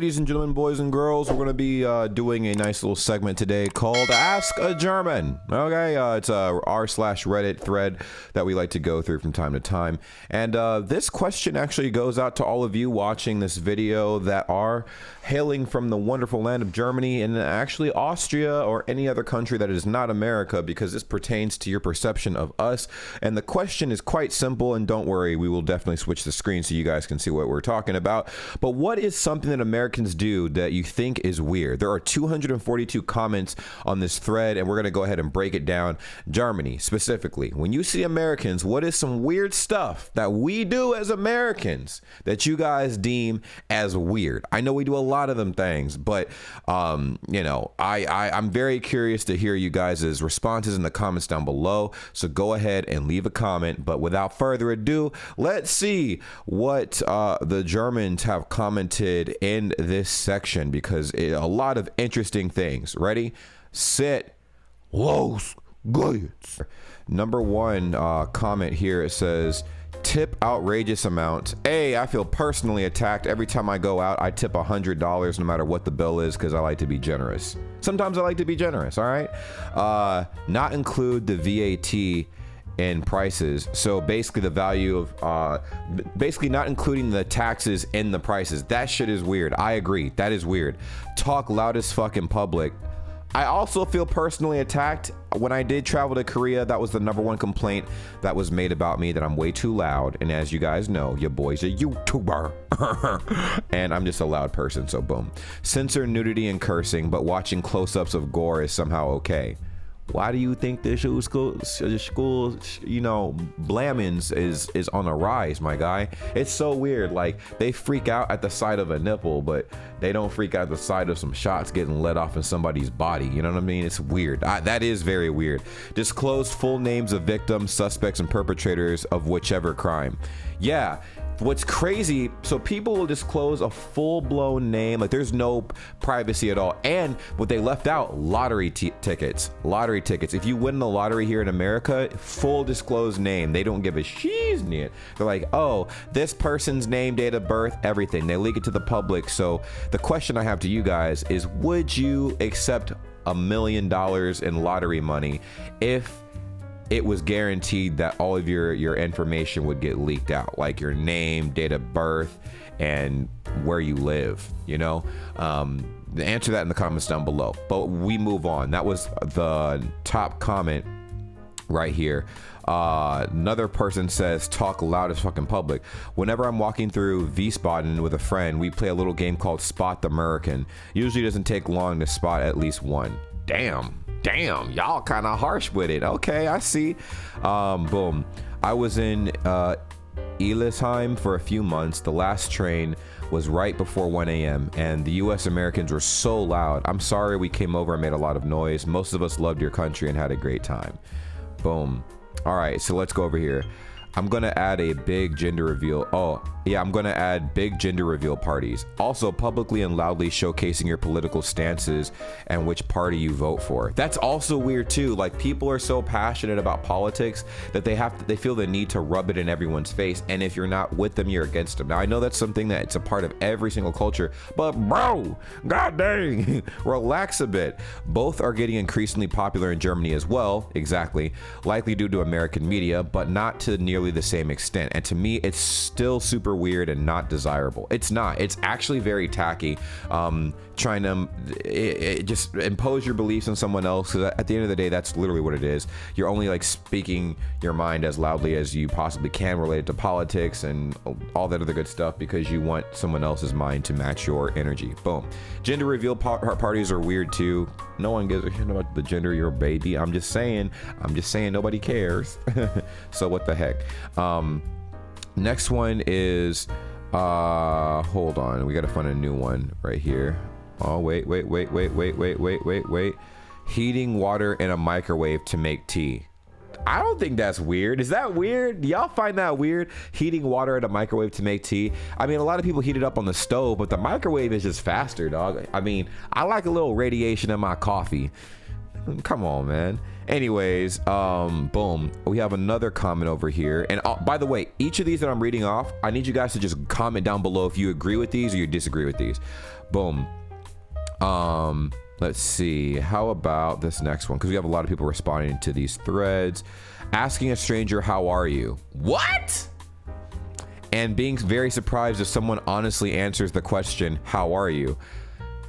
Ladies and gentlemen, boys and girls, we're going to be doing a nice little segment today called Ask a German. Okay, it's a r/Reddit thread that we like to go through from time to time. And this question actually goes out to all of you watching this video that are hailing from the wonderful land of Germany and actually Austria or any other country that is not America, because this pertains to your perception of us. And the question is quite simple, and don't worry, we will definitely switch the screen so you guys can see what we're talking about. But what is something that Americans do that you think is weird? There are 242 comments on this thread, and we're going to go ahead and break it down. Germany specifically, when you see Americans, what is some weird stuff that we do as Americans that you guys deem as weird? I know we do a lot of them things, but you know, I'm very curious to hear you guys' responses in the comments down below. So go ahead and leave a comment. But without further ado, let's see what the Germans have commented in this section, because a lot of interesting things. Ready, set, los geht's. Number one comment here, it says, tip outrageous amount. I feel personally attacked every time I go out. I tip $100 no matter what the bill is, because I like to be generous. Sometimes I like to be generous. All right. Not include the VAT in prices. So basically the value of basically not including the taxes in the prices. That shit is weird. I agree. That is weird. Talk loud as fuck in public. I also feel personally attacked. When I did travel to Korea, that was the #1 complaint that was made about me, that I'm way too loud. And as you guys know, your boy's a YouTuber and I'm just a loud person, so boom. Censor nudity and cursing, but watching close-ups of gore is somehow okay. Why do you think the school, you know, blamins is on a rise, my guy? It's so weird. Like, they freak out at the sight of a nipple, but they don't freak out at the sight of some shots getting let off in somebody's body. You know what I mean? It's weird. That is very weird. Disclose full names of victims, suspects, and perpetrators of whichever crime. Yeah. What's crazy, so people will disclose a full-blown name, like there's no privacy at all. And what they left out, lottery tickets. Lottery tickets. If you win the lottery here in America, full disclosed name. They don't give a shiznit. They're like, oh, this person's name, date of birth, everything. They leak it to the public. So the question I have to you guys is, would you accept $1 million in lottery money if it was guaranteed that all of your information would get leaked out, like your name, date of birth, and where you live? You know, answer that in the comments down below. But we move on. That was the top comment right here. Another person says, talk loud as fucking public. Whenever I'm walking through Wiesbaden with a friend, we play a little game called Spot the American. Usually doesn't take long to spot at least one. Damn, y'all kind of harsh with it. Okay, I see. Boom. I was in Illesheim for a few months. The last train was right before 1 a.m. and the US Americans were so loud. I'm sorry we came over and made a lot of noise. Most of us loved your country and had a great time. Boom. All right, so let's go over here. I'm gonna add a big gender reveal. Oh yeah, I'm gonna add big gender reveal parties. Also, publicly and loudly showcasing your political stances and which party you vote for. That's also weird too. Like, people are so passionate about politics that they feel the need to rub it in everyone's face. And if you're not with them, you're against them. Now, I know that's something that it's a part of every single culture, but bro, god dang, relax a bit. Both are getting increasingly popular in Germany as well. Exactly, likely due to American media, but not to nearly the same extent. And to me, it's still super weird and not desirable. It's not. It's actually very tacky, trying to just impose your beliefs on someone else, because at the end of the day, that's literally what it is. You're only like speaking your mind as loudly as you possibly can related to politics and all that other good stuff, because you want someone else's mind to match your energy. Boom. Gender reveal parties are weird too. No one gives a shit about the gender of your baby. I'm just saying nobody cares. So what the heck. Next one is hold on, we gotta find a new one right here. Oh wait, heating water in a microwave to make tea. I don't think that's weird. Is that weird? Y'all find that weird? Heating water in a microwave to make tea? I mean, a lot of people heat it up on the stove, but the microwave is just faster, dog. I mean, I like a little radiation in my coffee. Come on, man. Anyways, boom. We have another comment over here. And by the way, each of these that I'm reading off, I need you guys to just comment down below if you agree with these or you disagree with these. Boom. Let's see. How about this next one? Because we have a lot of people responding to these threads. Asking a stranger, how are you? What? And being very surprised if someone honestly answers the question, how are you?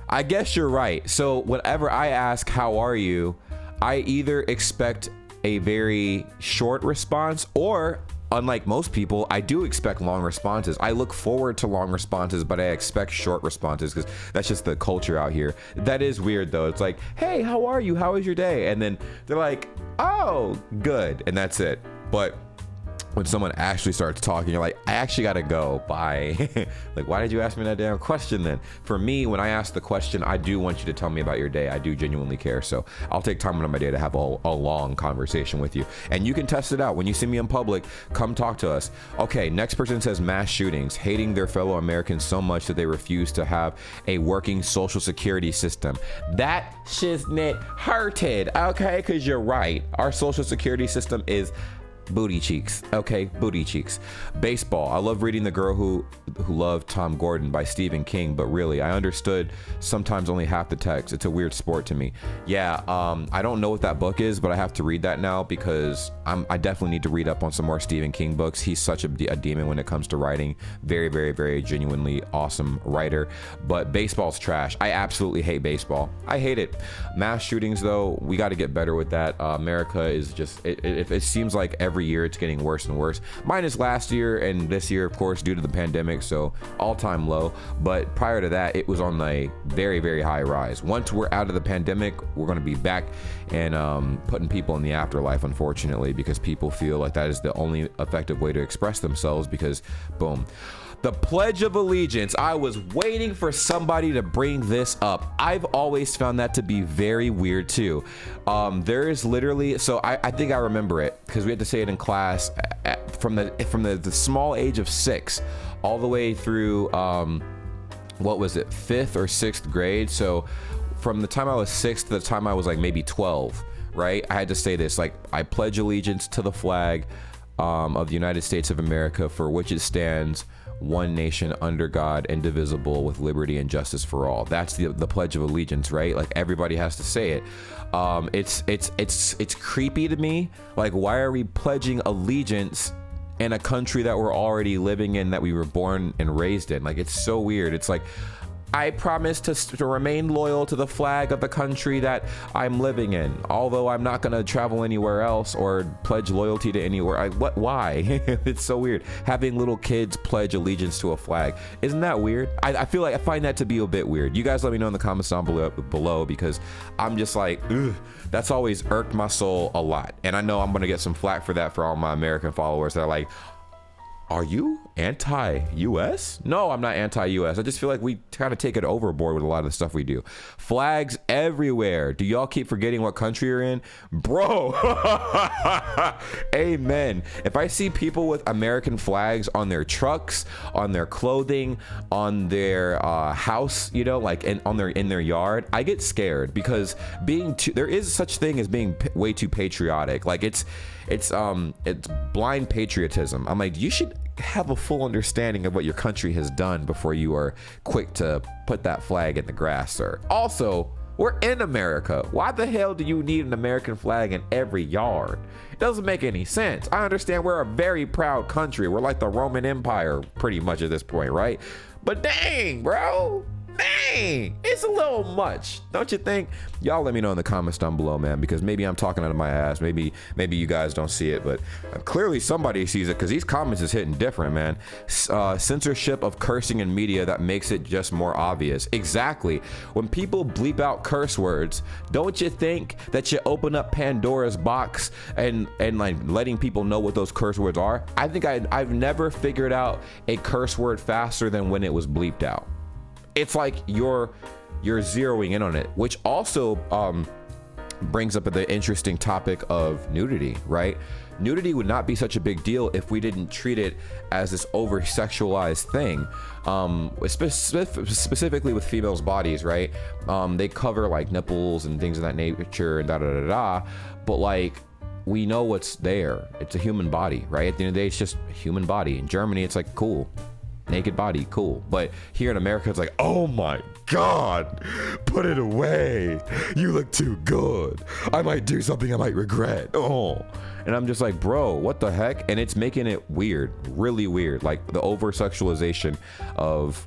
I guess you're right. So whenever I ask, how are you? I either expect a very short response or, unlike most people, I do expect long responses. I look forward to long responses, but I expect short responses because that's just the culture out here. That is weird though. It's like, hey, how are you? How was your day? And then they're like, oh, good. And that's it. But when someone actually starts talking, you're like, I actually gotta go, bye. Like, why did you ask me that damn question then? For me, when I ask the question, I do want you to tell me about your day. I do genuinely care. So I'll take time out of my day to have a long conversation with you. And you can test it out. When you see me in public, come talk to us. Okay, next person says mass shootings, hating their fellow Americans so much that they refuse to have a working social security system. That shiznit hurted, okay? Because you're right. Our social security system is booty cheeks. Okay, booty cheeks. Baseball. I love reading The Girl Who Loved Tom Gordon by Stephen King, but really, I understood sometimes only half the text. It's a weird sport to me. Yeah, I don't know what that book is, but I have to read that now because I definitely need to read up on some more Stephen King books. He's such a demon when it comes to writing. Very, very, very genuinely awesome writer. But baseball's trash. I absolutely hate baseball. I hate it. Mass shootings, though, we got to get better with that. America is just, it seems like every year it's getting worse and worse, minus last year and this year, of course, due to the pandemic, so all-time low. But prior to that, it was on a very, very high rise. Once we're out of the pandemic, we're going to be back and putting people in the afterlife, unfortunately, because people feel like that is the only effective way to express themselves, because boom. The Pledge of Allegiance. I was waiting for somebody to bring this up. I've always found that to be very weird too. There is literally, so I think I remember it because we had to say it in class from the small age of 6 all the way through, what was it, 5th or 6th grade. So from the time I was 6 to the time I was like maybe 12, right? I had to say this, like, I pledge allegiance to the flag of the United States of America, for which it stands, one nation under God, indivisible, with liberty and justice for all. That's the Pledge of Allegiance, right? Like, everybody has to say it. It's creepy to me. Like, why are we pledging allegiance in a country that we're already living in, that we were born and raised in? Like, it's so weird. It's like, I promise to remain loyal to the flag of the country that I'm living in, although I'm not going to travel anywhere else or pledge loyalty to anywhere. Why? It's so weird. Having little kids pledge allegiance to a flag. Isn't that weird? I feel like I find that to be a bit weird. You guys let me know in the comments down below because I'm just like, ugh, that's always irked my soul a lot. And I know I'm going to get some flack for that for all my American followers that are like, are you anti-US? No, I'm not anti-US. I just feel like we kind of take it overboard with a lot of the stuff we do. Flags everywhere. Do y'all keep forgetting what country you're in? Bro. Amen. If I see people with American flags on their trucks, on their clothing, on their house, you know, like in their yard, I get scared because there is such thing as being way too patriotic. Like it's blind patriotism. I'm like, you should have a full understanding of what your country has done before you are quick to put that flag in the grass, sir. Also, we're in America. Why the hell do you need an American flag in every yard? It doesn't make any sense. I understand we're a very proud country. We're like the Roman Empire pretty much at this point, right? But dang, bro. Dang, it's a little much, don't you think? Y'all let me know in the comments down below, man, because maybe I'm talking out of my ass. Maybe you guys don't see it, but clearly somebody sees it because these comments is hitting different, man. Censorship of cursing in media that makes it just more obvious. Exactly. When people bleep out curse words, don't you think that you open up Pandora's box and like letting people know what those curse words are? I think I've never figured out a curse word faster than when it was bleeped out. It's like you're zeroing in on it, which also brings up the interesting topic of nudity, right? Nudity would not be such a big deal if we didn't treat it as this over sexualized thing, specifically with females' bodies, right? They cover like nipples and things of that nature and da da da da, but like, we know what's there. It's a human body, right? At the end of the day, it's just a human body. In Germany, it's like, cool, naked body, cool. But here in America, it's like, oh my God, put it away. You look too good. I might do something I might regret. Oh. And I'm just like, bro, what the heck? And it's making it weird, really weird. Like the over sexualization of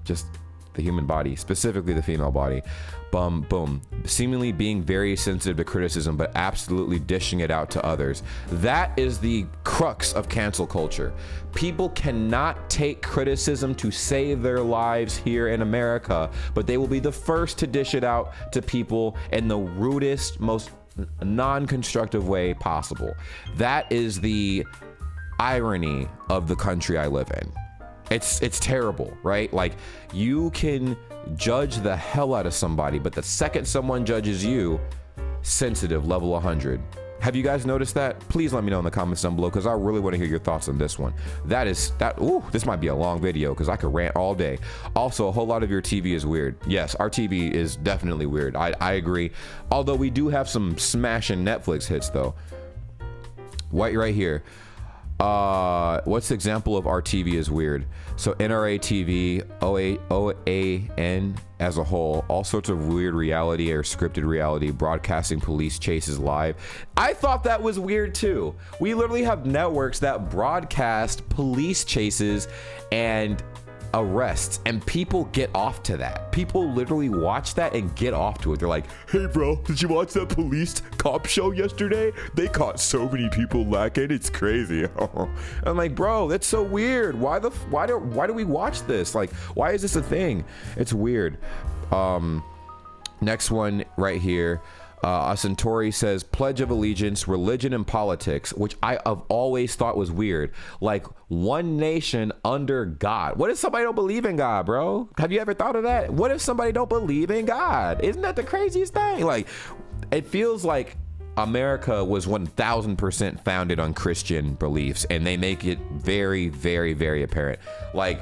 just the human body, specifically the female body. Boom, seemingly being very sensitive to criticism, but absolutely dishing it out to others. That is the crux of cancel culture. People cannot take criticism to save their lives here in America, but they will be the first to dish it out to people in the rudest, most non-constructive way possible. That is the irony of the country I live in. It's terrible, right? Like, you can judge the hell out of somebody, but the second someone judges you, sensitive, level 100. Have you guys noticed that? Please let me know in the comments down below, because I really want to hear your thoughts on this one. This might be a long video because I could rant all day. Also, a whole lot of your TV is weird. Yes, our TV is definitely weird. I agree. Although we do have some smashing Netflix hits though. Right here. What's the example of our TV is weird? So NRA TV, OAN as a whole, all sorts of weird reality or scripted reality, broadcasting police chases live. I thought that was weird too. We literally have networks that broadcast police chases and arrests, and people get off to that. People literally watch that and get off to it. They're like, hey bro, did you watch that police cop show yesterday? They caught so many people lacking, it's crazy. I'm like, bro, that's so weird. Why do we watch this? Like, why is this a thing? It's weird. Next one right here. A Centauri says, Pledge of Allegiance, religion and politics, which I've always thought was weird. Like, one nation under God. What if somebody don't believe in God, bro? Have you ever thought of that? What if somebody don't believe in God? Isn't that the craziest thing? Like, it feels like America was 1000% founded on Christian beliefs, and they make it very, very, very apparent. Like,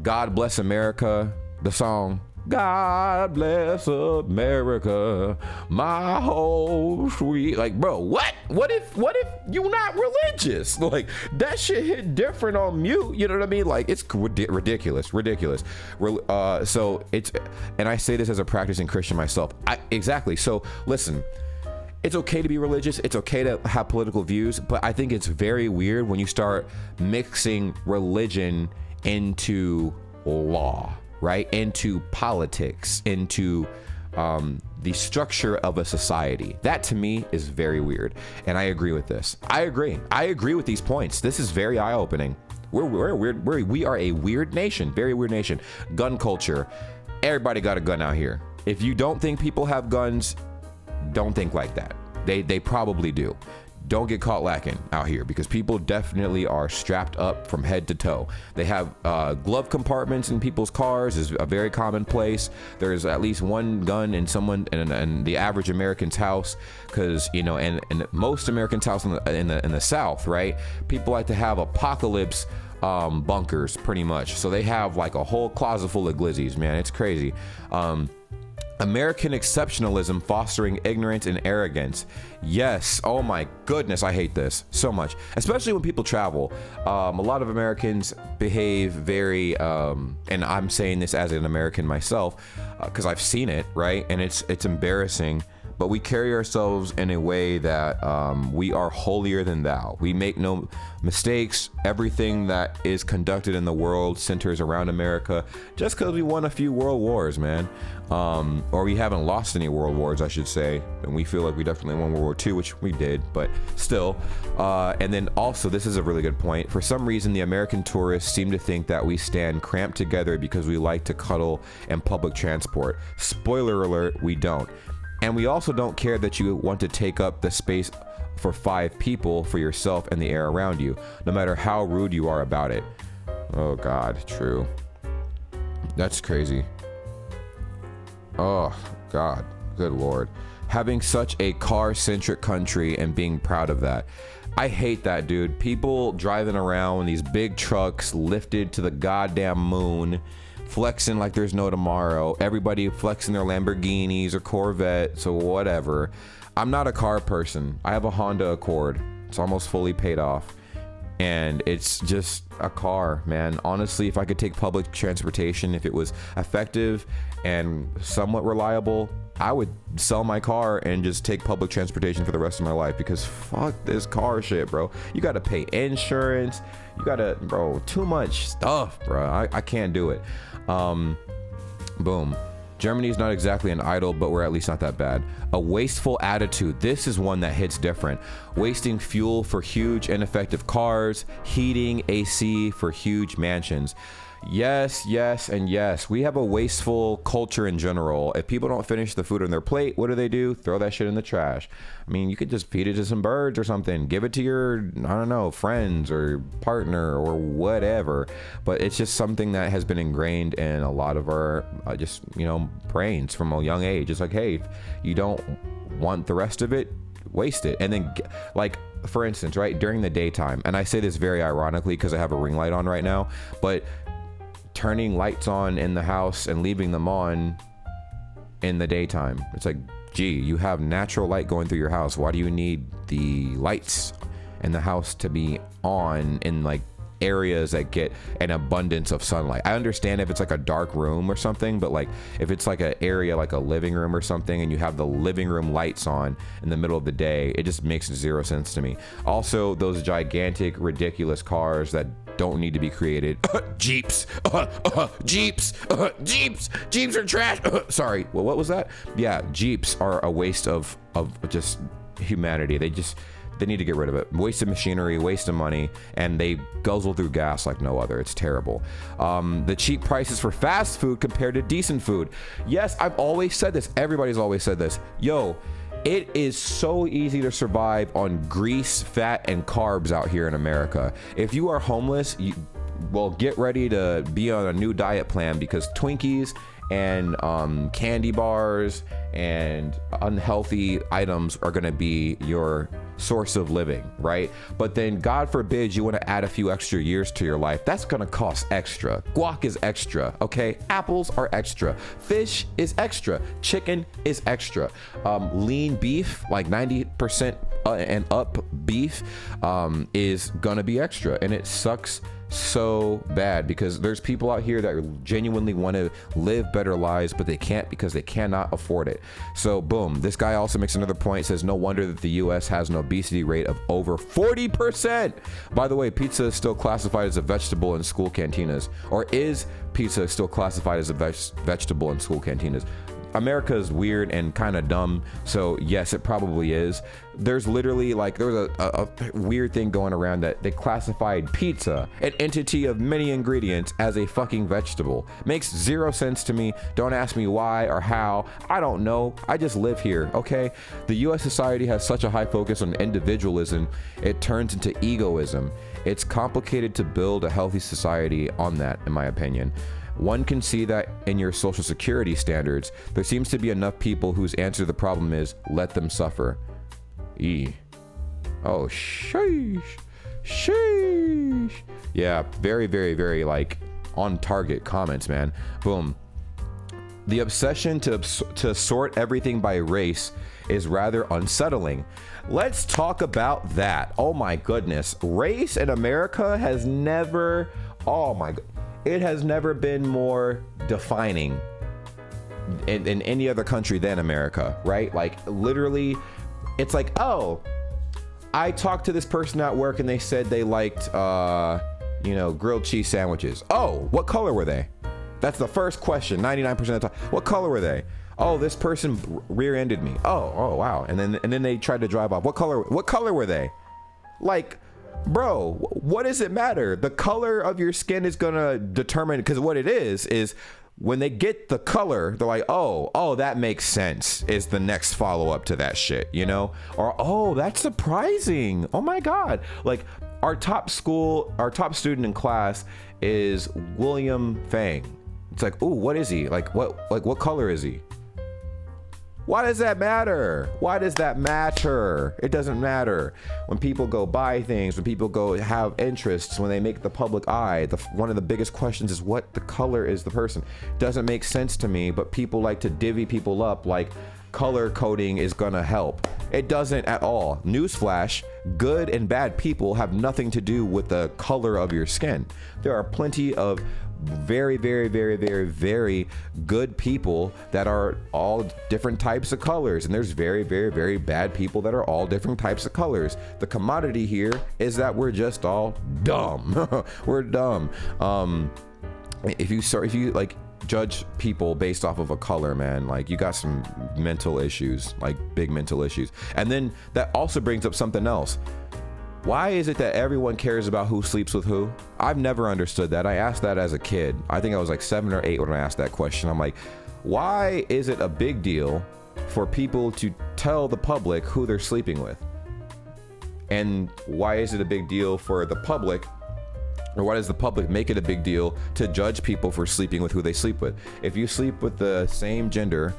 God Bless America, the song, God bless America, my whole sweet. Like, bro, what if you not religious? Like, that shit hit different on mute. You know what I mean? Like, it's ridiculous. So it's, and I say this as a practicing Christian myself. Exactly. So listen, it's okay to be religious. It's okay to have political views, but I think it's very weird when you start mixing religion into law, right? Into politics, into the structure of a society. That to me is very weird. And I agree with this. I agree with these points. This is very eye-opening. We are a weird nation, very weird nation. Gun culture. Everybody got a gun out here. If you don't think people have guns, don't think like that. They probably do. Don't get caught lacking out here, because people definitely are strapped up from head to toe. They have glove compartments in people's cars is a very common place. There's at least one gun in someone in the average American's house, because you know, and most Americans' house in the South, right? People like to have apocalypse bunkers, pretty much. So they have like a whole closet full of glizzies, man. It's crazy. American exceptionalism fostering ignorance and arrogance. Yes. Oh my goodness. I hate this so much, especially when people travel. A lot of Americans behave very, and I'm saying this as an American myself, because I've seen it, right? And it's embarrassing, but we carry ourselves in a way that we are holier than thou. We make no mistakes. Everything that is conducted in the world centers around America, just because we won a few world wars, man. Or we haven't lost any world wars, I should say. And we feel like we definitely won World War II, which we did, but still. And then also, this is a really good point. For some reason, the American tourists seem to think that we stand cramped together because we like to cuddle in public transport. Spoiler alert, we don't. And we also don't care that you want to take up the space for 5 people for yourself and the air around you, no matter how rude you are about it. Oh God, true. That's crazy. Oh God, good Lord. having such a car-centric country and being proud of that. I hate that, dude. People driving around in these big trucks lifted to the goddamn moon, flexing like there's no tomorrow. Everybody flexing their Lamborghinis or Corvettes or whatever. I'm not a car person. I have a Honda Accord. It's almost fully paid off. And it's just a car, man. Honestly, if I could take public transportation, if it was effective and somewhat reliable, I would sell my car and just take public transportation for the rest of my life, because fuck this car shit, bro. You gotta pay insurance. You gotta, bro, too much stuff, bro. I can't do it. Boom. Germany is not exactly an idol, but we're at least not that bad. A wasteful attitude. This is one that hits different. Wasting fuel for huge ineffective cars, heating AC for huge mansions. Yes, yes, and yes. We have a wasteful culture in general. If people don't finish the food on their plate, what do? Throw that shit in the trash. I mean, you could just feed it to some birds or something. Give it to your, I don't know, friends or partner or whatever. But it's just something that has been ingrained in a lot of our, just, you know, brains from a young age. It's like, hey, if you don't want the rest of it, waste it. And then, like, for instance, right, during the daytime, and I say this very ironically because I have a ring light on right now, but turning lights on in the house and leaving them on in the daytime. It's like, gee, you have natural light going through your house. Why do you need the lights in the house to be on in like areas that get an abundance of sunlight? I understand if it's like a dark room or something, but like if it's like an area like a living room or something and you have the living room lights on in the middle of the day, it just makes zero sense to me. Also, those gigantic, ridiculous cars that don't need to be created. Jeeps are trash. Sorry, well, what was that? Yeah, Jeeps are a waste of just humanity. They need to get rid of it. Waste of machinery, waste of money, and they guzzle through gas like no other. It's terrible. The cheap prices for fast food compared to decent food. Yes, I've always said this. Everybody's always said this. Yo, it is so easy to survive on grease, fat, and carbs out here in America. If you are homeless, well, get ready to be on a new diet plan, because Twinkies and candy bars and unhealthy items are going to be your source of living, right? But then God forbid you want to add a few extra years to your life. That's going to cost extra. Guac is extra, okay? Apples are extra. Fish is extra. Chicken is extra. Lean beef, like 90% and up beef, is going to be extra. And it sucks so bad, because there's people out here that genuinely want to live better lives, but they can't because they cannot afford it. So boom, this guy also makes another point. Says no wonder that the US has an obesity rate of over 40%. By the way, pizza is still classified as a vegetable in school cantinas. Or is pizza still classified as a vegetable in school cantinas? America is weird and kind of dumb, so yes, it probably is. There's literally like, there was a weird thing going around that they classified pizza, an entity of many ingredients, as a fucking vegetable. Makes zero sense to me. Don't ask me why or how. I don't know. I just live here, okay? The US society has such a high focus on individualism, it turns into egoism. It's complicated to build a healthy society on that, in my opinion. One can see that in your social security standards. There seems to be enough people whose answer to the problem is, let them suffer. Oh, sheesh. Sheesh. Yeah, very, very, very, like, on target comments, man. Boom. The obsession to sort everything by race is rather unsettling. Let's talk about that. Oh my goodness. Race in America has never, oh my god, it has never been more defining in any other country than America, right? Like literally, it's like, oh, I talked to this person at work and they said they liked, grilled cheese sandwiches. Oh, what color were they? That's the first question, 99% of the time. What color were they? Oh, this person rear-ended me. Oh, wow. And then they tried to drive off. What color were they? Like, bro, what does it matter? The color of your skin is gonna determine, because what it is when they get the color, they're like, oh, that makes sense, is the next follow-up to that shit, you know? Or, oh, that's surprising. Oh my God. Like, our top student in class is William Fang. It's like, ooh, what is he? Like, what color is he? Why does that matter? Why does that matter? It doesn't matter. When people go buy things, when people go have interests, when they make the public eye, one of the biggest questions is what the color is the person. Doesn't make sense to me, but people like to divvy people up like color coding is gonna help. It doesn't at all. Newsflash, good and bad people have nothing to do with the color of your skin. There are plenty of very, very, very, very, very good people that are all different types of colors, and there's very, very, very bad people that are all different types of colors. The commodity here is that we're just all dumb. We're dumb. If you like judge people based off of a color, man, like you got some mental issues, like big mental issues. And then that also brings up something else. Why is it that everyone cares about who sleeps with who? I've never understood that. I asked that as a kid. I think I was like 7 or 8 when I asked that question. I'm like, why is it a big deal for people to tell the public who they're sleeping with? And why is it a big deal for the public, or why does the public make it a big deal to judge people for sleeping with who they sleep with? If you sleep with the same gender,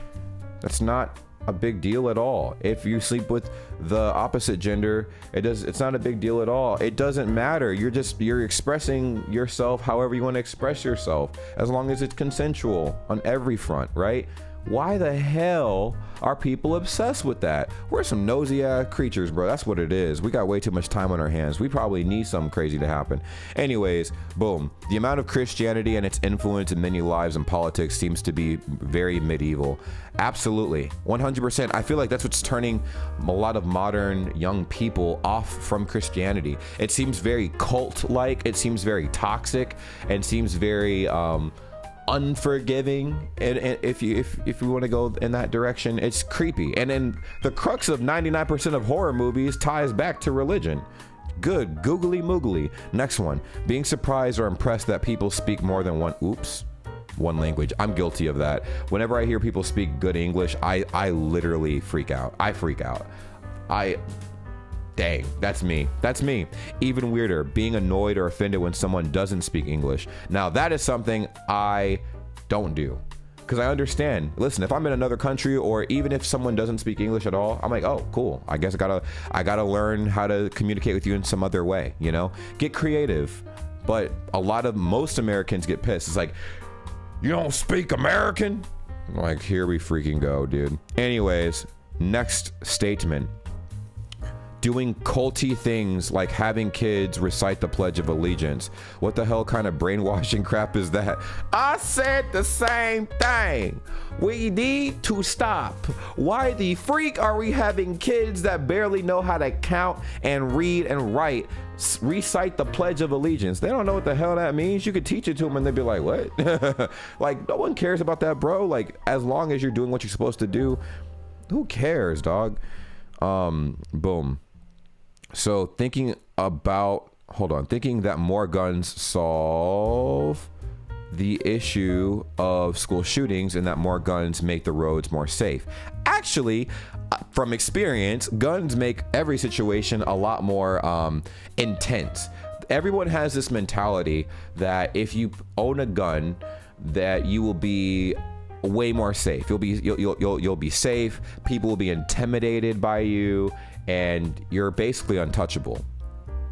that's not a big deal at all. If you sleep with the opposite gender, it's not a big deal at all. It doesn't matter. You're expressing yourself however you want to express yourself, as long as it's consensual on every front, right? Why the hell are people obsessed with that? We're some nosy ass creatures, bro. That's what it is. We got way too much time on our hands. We probably need something crazy to happen. Anyways, boom. The amount of Christianity and its influence in many lives and politics seems to be very medieval. Absolutely. 100%. I feel like that's what's turning a lot of modern young people off from Christianity. It seems very cult-like. It seems very toxic, and seems very unforgiving, and if you want to go in that direction, it's creepy. And then the crux of 99% of horror movies ties back to religion. Good googly moogly. Next one, being surprised or impressed that people speak more than one language. I'm guilty of that. Whenever I hear people speak good English, I literally freak out. Dang, that's me. Even weirder, being annoyed or offended when someone doesn't speak English. Now, that is something I don't do, because I understand. Listen, if I'm in another country, or even if someone doesn't speak English at all, I'm like, oh, cool. I guess I gotta learn how to communicate with you in some other way, you know? Get creative. But most Americans get pissed. It's like, you don't speak American? I'm like, here we freaking go, dude. Anyways, next statement. Doing culty things like having kids recite the Pledge of Allegiance. What the hell kind of brainwashing crap is that? I said the same thing. We need to stop. Why the freak are we having kids that barely know how to count and read and write recite the Pledge of Allegiance? They don't know what the hell that means. You could teach it to them and they'd be like, what? Like, no one cares about that, bro. Like, as long as you're doing what you're supposed to do, who cares, dog? Boom. So thinking that more guns solve the issue of school shootings, and that more guns make the roads more safe. Actually, from experience, guns make every situation a lot more intense. Everyone has this mentality that if you own a gun, that you will be way more safe. You'll be safe. People will be intimidated by you, and you're basically untouchable.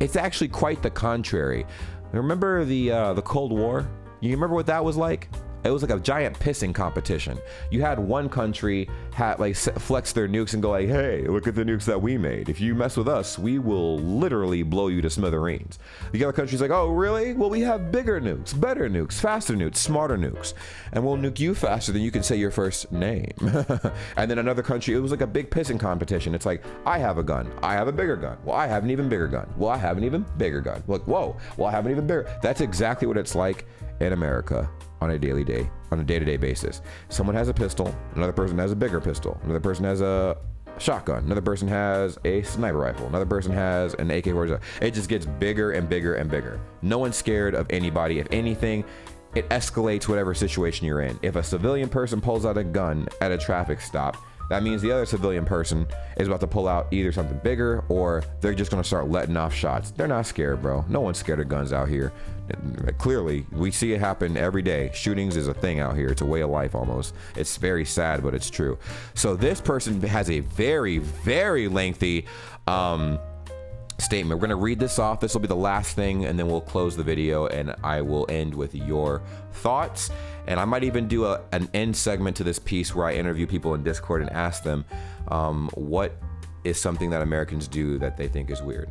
It's actually quite the contrary. Remember the Cold War? You remember what that was like? It was like a giant pissing competition. You had one country flex their nukes and go like, hey, look at the nukes that we made. If you mess with us, we will literally blow you to smithereens. The other country's like, oh, really? Well, we have bigger nukes, better nukes, faster nukes, smarter nukes. And we'll nuke you faster than you can say your first name. And then another country, it was like a big pissing competition. It's like, I have a gun. I have a bigger gun. Well, I have an even bigger gun. Well, I have an even bigger gun. Like, whoa, well, I have an even bigger. That's exactly what it's like in America. On a day-to-day basis. Someone has a pistol, another person has a bigger pistol, another person has a shotgun, another person has a sniper rifle, another person has an AK-47. It just gets bigger and bigger and bigger. No one's scared of anybody. If anything, it escalates whatever situation you're in. If a civilian person pulls out a gun at a traffic stop, that means the other civilian person is about to pull out either something bigger or they're just going to start letting off shots. They're not scared, bro. No one's scared of guns out here. Clearly, we see it happen every day. Shootings is a thing out here. It's a way of life almost. It's very sad, but it's true. So this person has a very, very lengthy statement. We're going to read this off. This will be the last thing, and then we'll close the video, and I will end with your thoughts. And I might even do an end segment to this piece where I interview people in Discord and ask them what is something that Americans do that they think is weird.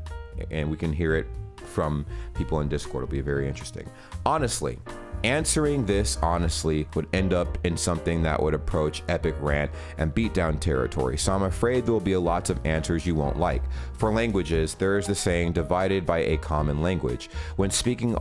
And we can hear it from people in Discord. It'll be very interesting. Honestly, answering this honestly would end up in something that would approach epic rant and beatdown territory. So I'm afraid there will be lots of answers you won't like. For languages, there is the saying, divided by a common language. When speaking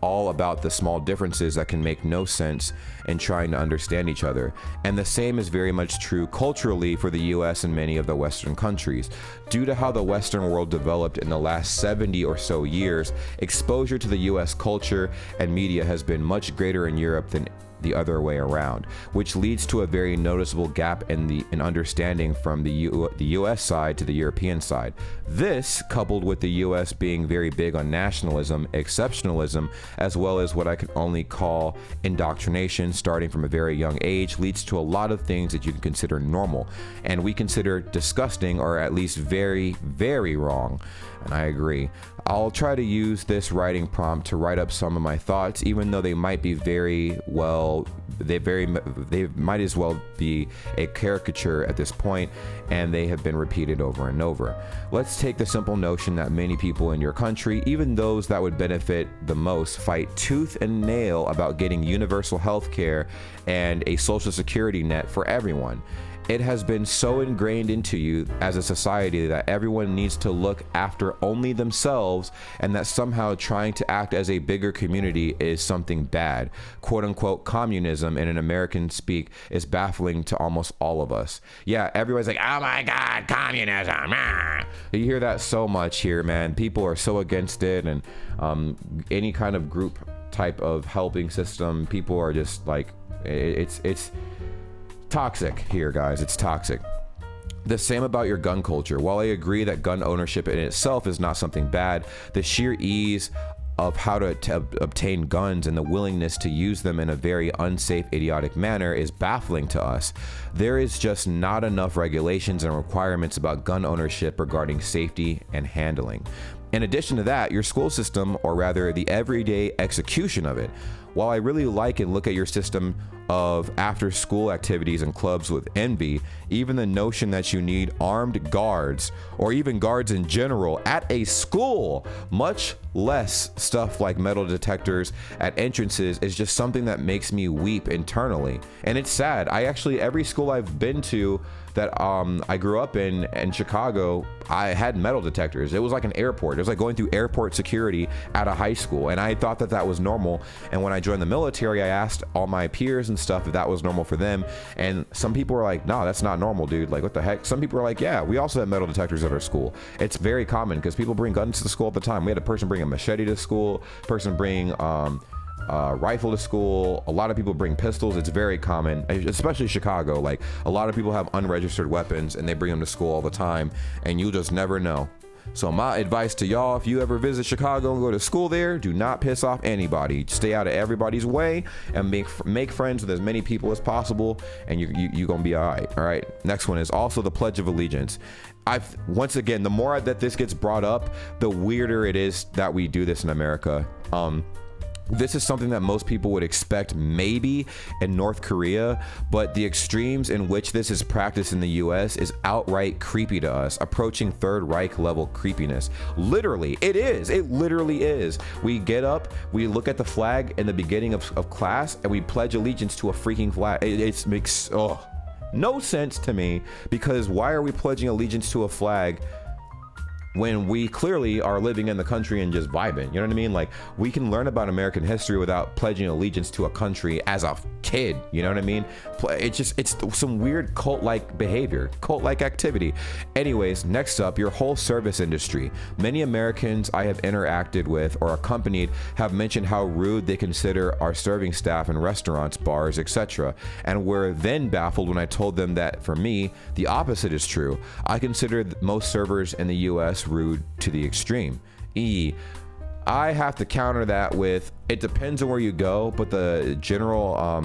all about the small differences that can make no sense in trying to understand each other. And the same is very much true culturally for the US and many of the Western countries. Due to how the Western world developed in the last 70 or so years, exposure to the US culture and media has been much greater in Europe than the other way around, which leads to a very noticeable gap in understanding from the US side to the European side. This, coupled with the US being very big on nationalism, exceptionalism, as well as what I can only call indoctrination starting from a very young age, leads to a lot of things that you can consider normal and we consider disgusting, or at least very, very wrong. And I agree. I'll try to use this writing prompt to write up some of my thoughts, even though they might be they might as well be a caricature at this point, and they have been repeated over and over. Let's take the simple notion that many people in your country, even those that would benefit the most, fight tooth and nail about getting universal health care and a social security net for everyone. It has been so ingrained into you as a society that everyone needs to look after only themselves, and that somehow trying to act as a bigger community is something bad. Quote unquote communism in an American speak is baffling to almost all of us. Yeah, everybody's like, oh my God, communism. Ah. You hear that so much here, man. People are so against it, and any kind of group type of helping system, people are just like, it's toxic here, guys. It's toxic. The same about your gun culture. While I agree that gun ownership in itself is not something bad, the sheer ease of how to obtain guns and the willingness to use them in a very unsafe, idiotic manner is baffling to us. There is just not enough regulations and requirements about gun ownership regarding safety and handling. In addition to that, your school system, or rather the everyday execution of it. While I really like and look at your system of after-school activities and clubs with envy, even the notion that you need armed guards, or even guards in general, at a school, much less stuff like metal detectors at entrances, is just something that makes me weep internally. And it's sad. Every school I've been to that I grew up in Chicago, I had metal detectors. It was like an airport. It was like going through airport security at a high school. And I thought that was normal. And when I joined the military, I asked all my peers and stuff if that was normal for them. And some people were like, no, that's not normal, dude. Like, what the heck? Some people were like, yeah, we also have metal detectors at our school. It's very common because people bring guns to the school all the time. We had a person bring a machete to school, person bring rifle to school. A lot of people bring pistols. It's very common, especially Chicago. Like, a lot of people have unregistered weapons and they bring them to school all the time, and you just never know. So my advice to y'all, if you ever visit Chicago and go to school there, do not piss off anybody. Stay out of everybody's way and make friends with as many people as possible, and you gonna be all right. Next one is also the Pledge of Allegiance. Once again, the more that this gets brought up, the weirder it is that we do this in America. This is something that most people would expect maybe in North Korea, but the extremes in which this is practiced in the US is outright creepy to us, approaching Third Reich level creepiness. Literally, it is. It literally is. We get up, we look at the flag in the beginning of class, and we pledge allegiance to a freaking flag. It makes no sense to me, because why are we pledging allegiance to a flag when we clearly are living in the country and just vibing. You know what I mean? Like, we can learn about American history without pledging allegiance to a country as a kid. You know what I mean? It's some weird cult-like behavior, cult-like activity. Anyways, next up, your whole service industry. Many Americans I have interacted with or accompanied have mentioned how rude they consider our serving staff in restaurants, bars, etc., and were then baffled when I told them that for me, the opposite is true. I consider most servers in the US rude to the extreme. I have to counter that with, it depends on where you go, but the general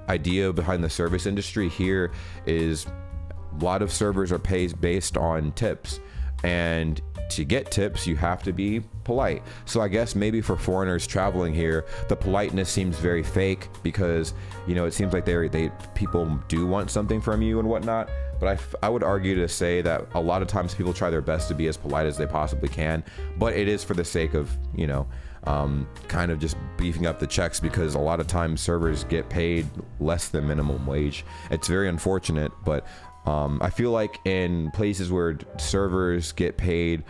idea behind the service industry here is a lot of servers are paid based on tips, and to get tips you have to be polite. So I guess maybe for foreigners traveling here, the politeness seems very fake because, you know, it seems like people do want something from you and whatnot. But I would argue to say that a lot of times people try their best to be as polite as they possibly can, but it is for the sake of, you know, kind of just beefing up the checks, because a lot of times servers get paid less than minimum wage. It's very unfortunate, but I feel like in places where servers get paid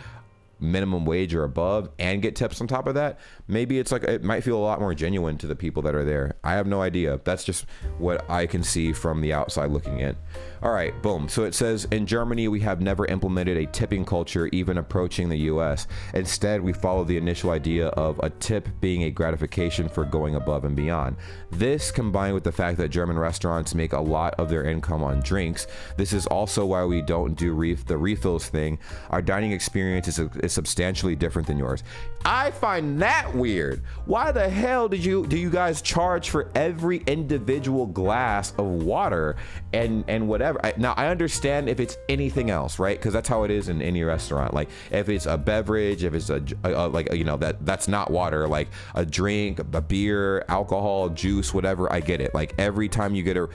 minimum wage or above and get tips on top of that, maybe it's like, it might feel a lot more genuine to the people that are there. I have no idea. That's just what I can see from the outside looking in. All right, boom. So it says, in Germany, we have never implemented a tipping culture even approaching the US. Instead, we follow the initial idea of a tip being a gratification for going above and beyond. This, combined with the fact that German restaurants make a lot of their income on drinks, this is also why we don't do the refills thing. Our dining experience is substantially different than yours. I find that weird. Why the hell do you guys charge for every individual glass of water and whatever? Now I understand if it's anything else, right? Because that's how it is in any restaurant. Like if it's a beverage, if it's like, you know, that's not water, like a drink, a beer, alcohol, juice, whatever, I get it. Like every time you get a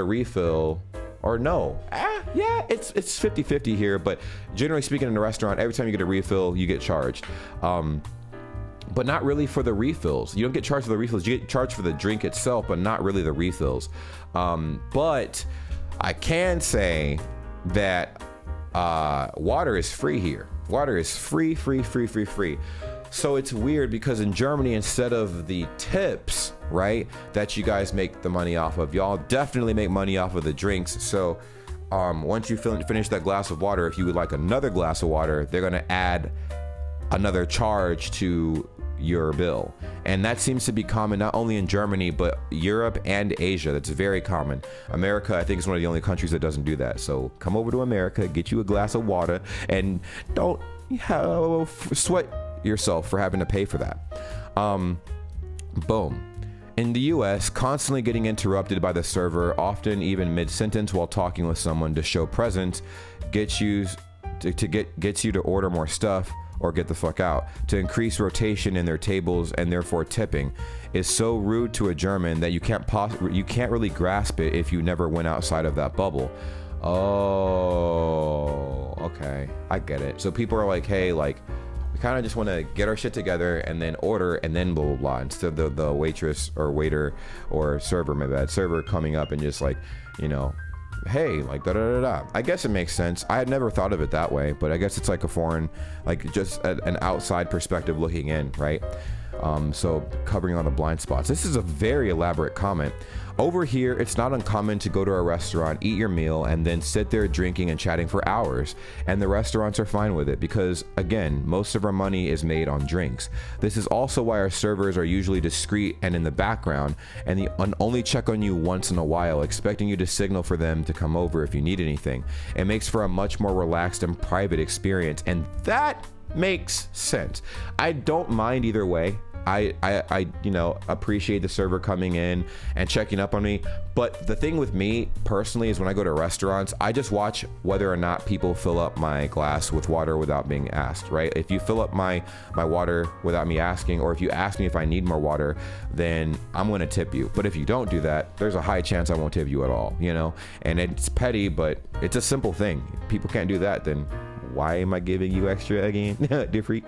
refill, or no, yeah, it's 50-50 here, but generally speaking in a restaurant, every time you get a refill, you get charged. But not really for the refills. You don't get charged for the refills. You get charged for the drink itself, but not really the refills. But I can say that water is free here. Water is free. So it's weird because in Germany, instead of the tips, right, that you guys make the money off of, y'all definitely make money off of the drinks. So once you finish that glass of water, if you would like another glass of water, they're going to add another charge to your bill. And that seems to be common not only in Germany, but Europe and Asia. That's very common. America, I think, is one of the only countries that doesn't do that. So come over to America, get you a glass of water, and don't sweat yourself for having to pay for that. Boom. In the US, constantly getting interrupted by the server, often even mid-sentence while talking with someone to show presence, gets you to order more stuff or get the fuck out, to increase rotation in their tables and therefore tipping, is so rude to a German that you can't really grasp it if you never went outside of that bubble. Oh, okay, I get it. So people are like, hey, like, we kind of just want to get our shit together and then order and then blah blah blah, instead of the waitress or waiter or server, my bad, server coming up and just like, you know, hey, like da da da da. I guess it makes sense. I had never thought of it that way, but I guess it's like a foreign, like just an outside perspective looking in, right? So covering all the blind spots. This is a very elaborate comment. Over here, it's not uncommon to go to a restaurant, eat your meal, and then sit there drinking and chatting for hours. And the restaurants are fine with it because, again, most of our money is made on drinks. This is also why our servers are usually discreet and in the background and only check on you once in a while, expecting you to signal for them to come over if you need anything. It makes for a much more relaxed and private experience, and that makes sense. I don't mind either way. I you know, appreciate the server coming in and checking up on me. But the thing with me personally is when I go to restaurants, I just watch whether or not people fill up my glass with water without being asked, right? If you fill up my water without me asking, or if you ask me if I need more water, then I'm going to tip you. But if you don't do that, there's a high chance I won't tip you at all, you know? And it's petty, but it's a simple thing. If people can't do that, then why am I giving you extra again? Dear freak.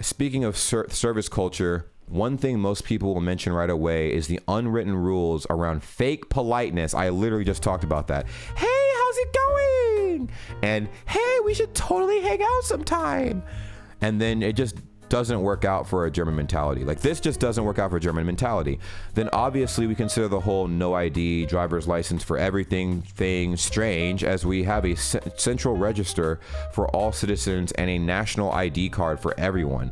Speaking of service culture, one thing most people will mention right away is the unwritten rules around fake politeness. I literally just talked about that. Hey, how's it going? And hey, we should totally hang out sometime. And then it just doesn't work out for a German mentality. Like, this just doesn't work out for German mentality. Then obviously we consider the whole no ID, driver's license for everything thing strange, as we have a central register for all citizens and a national ID card for everyone,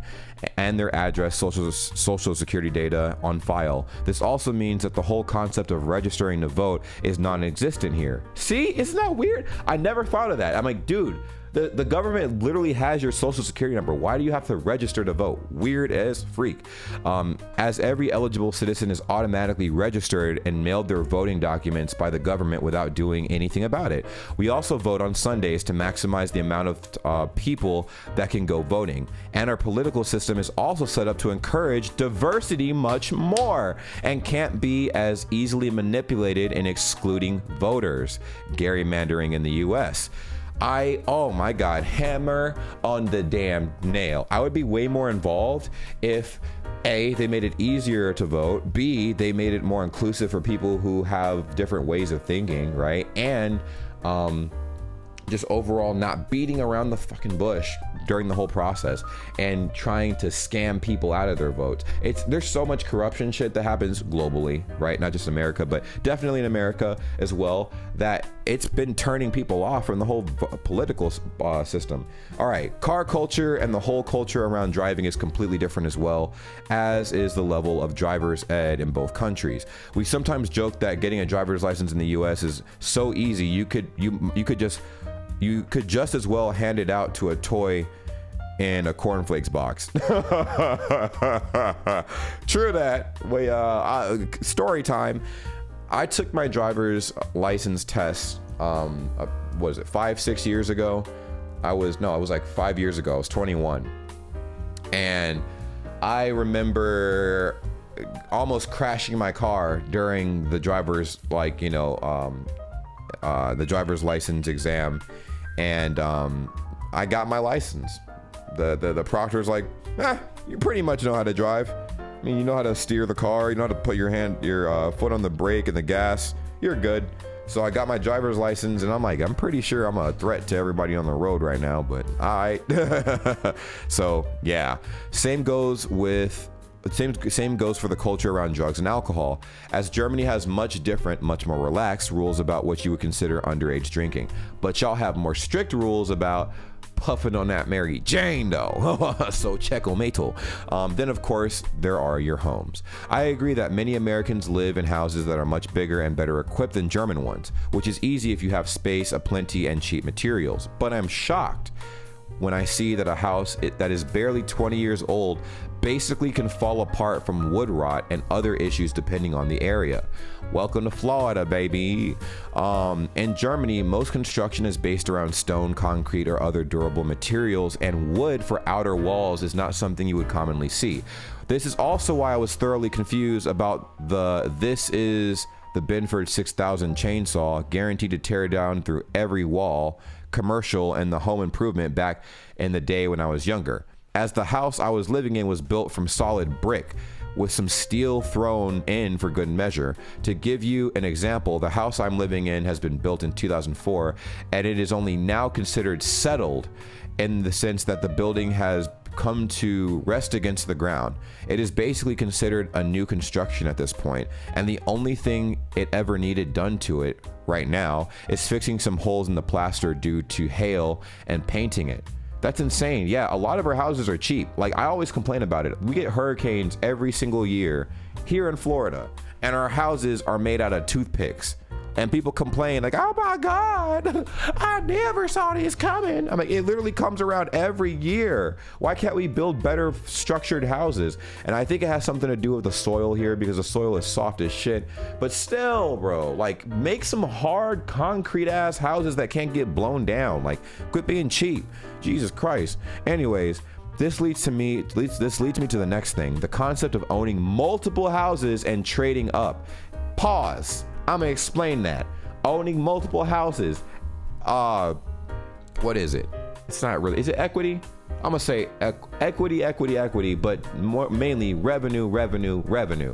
and their address, social security data on file. This also means that the whole concept of registering to vote is non-existent here. See, isn't that weird? I never thought of that. I'm like, dude, the government literally has your social security number. Why do you have to register to vote? Weird as freak. As every eligible citizen is automatically registered and mailed their voting documents by the government without doing anything about it. We also vote on Sundays to maximize the amount of people that can go voting. And our political system is also set up to encourage diversity much more and can't be as easily manipulated in excluding voters. Gerrymandering in the US. Oh my God, hammer on the damn nail. I would be way more involved if A, they made it easier to vote, B, they made it more inclusive for people who have different ways of thinking, right? And just overall not beating around the fucking bush during the whole process and trying to scam people out of their votes. There's so much corruption shit that happens globally, right? Not just America, but definitely in America as well, that it's been turning people off from the whole political system. All right, car culture and the whole culture around driving is completely different as well, as is the level of driver's ed in both countries. We sometimes joke that getting a driver's license in the US is so easy, you could just as well hand it out to a toy in a cornflakes box. True that. Story time. I took my driver's license test, what was it, 5-6 years ago? It was like 5 years ago. I was 21. And I remember almost crashing my car during the driver's, the driver's license exam. And I got my license. The proctor's like, you pretty much know how to drive. I mean, you know how to steer the car. You know how to put your foot on the brake and the gas. You're good. So I got my driver's license, and I'm like, I'm pretty sure I'm a threat to everybody on the road right now, but all right. So yeah, same goes for the culture around drugs and alcohol, as Germany has much more relaxed rules about what you would consider underage drinking, but y'all have more strict rules about puffing on that Mary Jane though. So checkmate. Then of course there are your homes. I agree that many Americans live in houses that are much bigger and better equipped than German ones, which is easy if you have space, aplenty, and cheap materials. But I'm shocked when I see that a house that is barely 20 years old basically can fall apart from wood rot and other issues depending on the area. Welcome to Florida, baby. In Germany, most construction is based around stone, concrete, or other durable materials, and wood for outer walls is not something you would commonly see. This is also why I was thoroughly confused about this is the Benford 6000 chainsaw, guaranteed to tear down through every wall, commercial, and the home improvement back in the day when I was younger, as the house I was living in was built from solid brick with some steel thrown in for good measure. To give you an example, the house I'm living in has been built in 2004, and it is only now considered settled in the sense that the building has come to rest against the ground. It is basically considered a new construction at this point, and the only thing it ever needed done to it right now is fixing some holes in the plaster due to hail and painting it. That's insane. Yeah, a lot of our houses are cheap. Like, I always complain about it. We get hurricanes every single year here in Florida, and our houses are made out of toothpicks. And people complain like, oh my God, I never saw this coming. I'm like, it literally comes around every year. Why can't we build better structured houses? And I think it has something to do with the soil here, because the soil is soft as shit. But still, bro, like, make some hard concrete ass houses that can't get blown down. Like, quit being cheap. Jesus Christ. Anyways, this leads me to the next thing. The concept of owning multiple houses and trading up. Pause. I'm gonna explain that. Owning multiple houses. What is it? It's not really. Is it equity? I'm gonna say equity, but mainly revenue,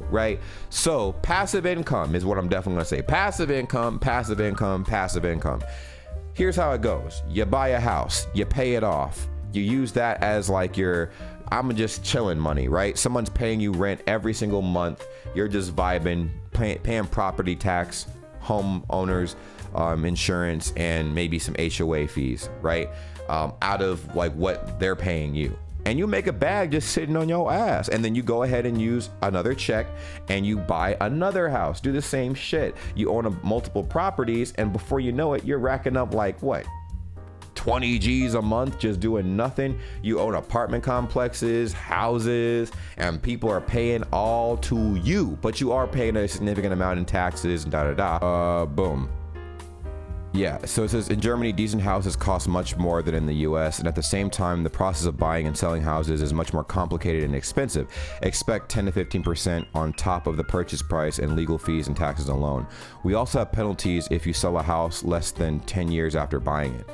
right? So passive income is what I'm definitely gonna say. Passive income. Here's how it goes. You buy a house, you pay it off. You use that as like your, I'm just chilling money, right? Someone's paying you rent every single month. You're just vibing, paying property tax, homeowners, insurance, and maybe some HOA fees, right? Out of like what they're paying you. And you make a bag just sitting on your ass. And then you go ahead and use another check and you buy another house. Do the same shit. You own multiple properties, and before you know it, you're racking up like what? 20 G's a month just doing nothing. You own apartment complexes, houses, and people are paying all to you, but you are paying a significant amount in taxes and boom. Yeah, so it says in Germany, decent houses cost much more than in the US, and at the same time, the process of buying and selling houses is much more complicated and expensive. Expect 10 to 15% on top of the purchase price and legal fees and taxes alone. We also have penalties if you sell a house less than 10 years after buying it.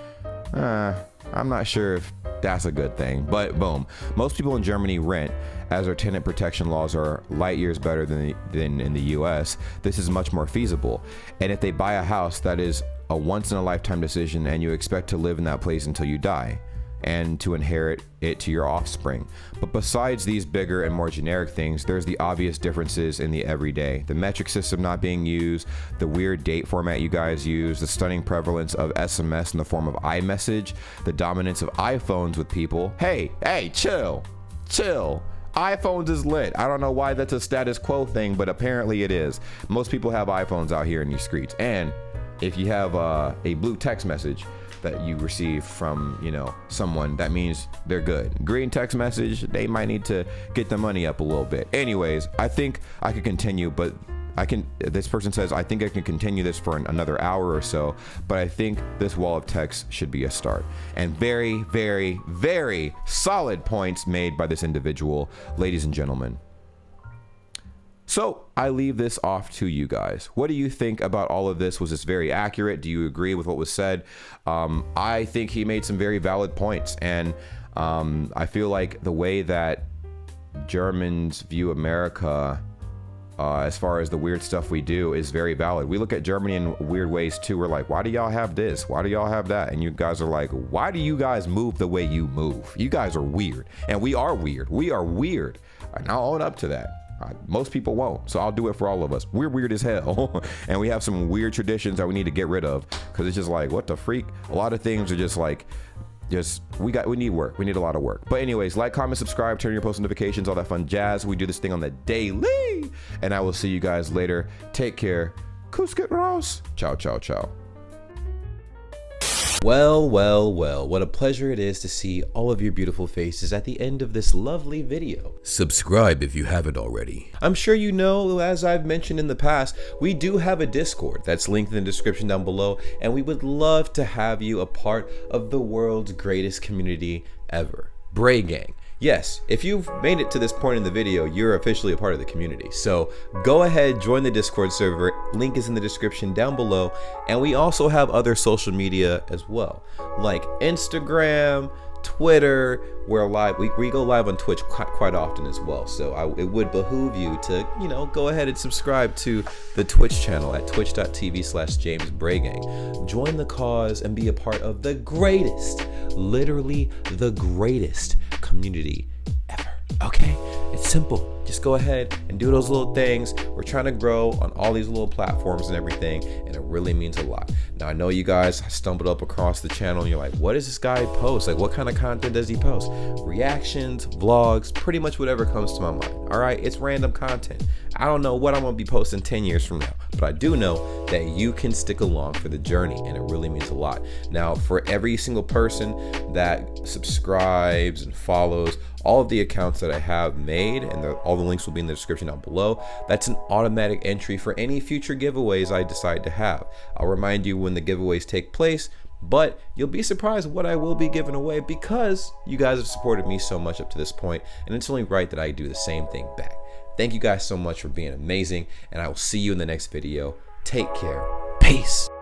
I'm not sure if that's a good thing, but boom. Most people in Germany rent, as our tenant protection laws are light years better than in the US. This is much more feasible. And if they buy a house, that is a once in a lifetime decision, and you expect to live in that place until you die and to inherit it to your offspring. But besides these bigger and more generic things, there's the obvious differences in the everyday. The metric system not being used, the weird date format you guys use, the stunning prevalence of SMS in the form of iMessage, the dominance of iPhones with people. Hey, chill. iPhones is lit. I don't know why that's a status quo thing, but apparently it is. Most people have iPhones out here in these streets. And if you have a blue text message that you receive from, someone, that means they're good. Green text message, they might need to get the money up a little bit. Anyways, I think I could continue, but this person says, I think I can continue this for another hour or so, but I think this wall of text should be a start. And very, very, very solid points made by this individual, ladies and gentlemen. So I leave this off to you guys. What do you think about all of this? Was this very accurate? Do you agree with what was said? I think he made some very valid points. And I feel like the way that Germans view America, as far as the weird stuff we do, is very valid. We look at Germany in weird ways too. We're like, why do y'all have this? Why do y'all have that? And you guys are like, why do you guys move the way you move? You guys are weird. And we are weird. We are weird. And I'll own up to that. Most people won't, so I'll do it for all of us. We're weird as hell, and we have some weird traditions that we need to get rid of, because it's just like, what the freak? A lot of things are just like, we need work. We need a lot of work. But anyways, like, comment, subscribe, turn on your post notifications, all that fun jazz. We do this thing on the daily, and I will see you guys later. Take care. Kusket Ross. Ciao, ciao, ciao. Well, what a pleasure it is to see all of your beautiful faces at the end of this lovely video. Subscribe if you haven't already. I'm sure you know, as I've mentioned in the past, we do have a Discord that's linked in the description down below, and we would love to have you a part of the world's greatest community ever, Bray Gang. Yes, if you've made it to this point in the video, you're officially a part of the community. So go ahead, join the Discord server. Link is in the description down below. And we also have other social media as well, like Instagram, Twitter. We're live. We go live on Twitch quite often as well. So it would behoove you to, go ahead and subscribe to the Twitch channel at twitch.tv/JamesBrayGang. Join the cause and be a part of the greatest, literally the greatest community ever. Okay, it's simple. Just go ahead and do those little things. We're trying to grow on all these little platforms and everything, and it really means a lot. Now, I know you guys stumbled up across the channel and you're like, what does this guy post? Like, what kind of content does he post? Reactions, vlogs, pretty much whatever comes to my mind. All right, it's random content. I don't know what I'm gonna be posting 10 years from now, but I do know that you can stick along for the journey, and it really means a lot. Now, for every single person that subscribes and follows all of the accounts that I have made, and all the links will be in the description down below, that's an automatic entry for any future giveaways I decide to have. I'll remind you when the giveaways take place, but you'll be surprised what I will be giving away, because you guys have supported me so much up to this point, and it's only right that I do the same thing back. Thank you guys so much for being amazing, and I will see you in the next video. Take care. Peace.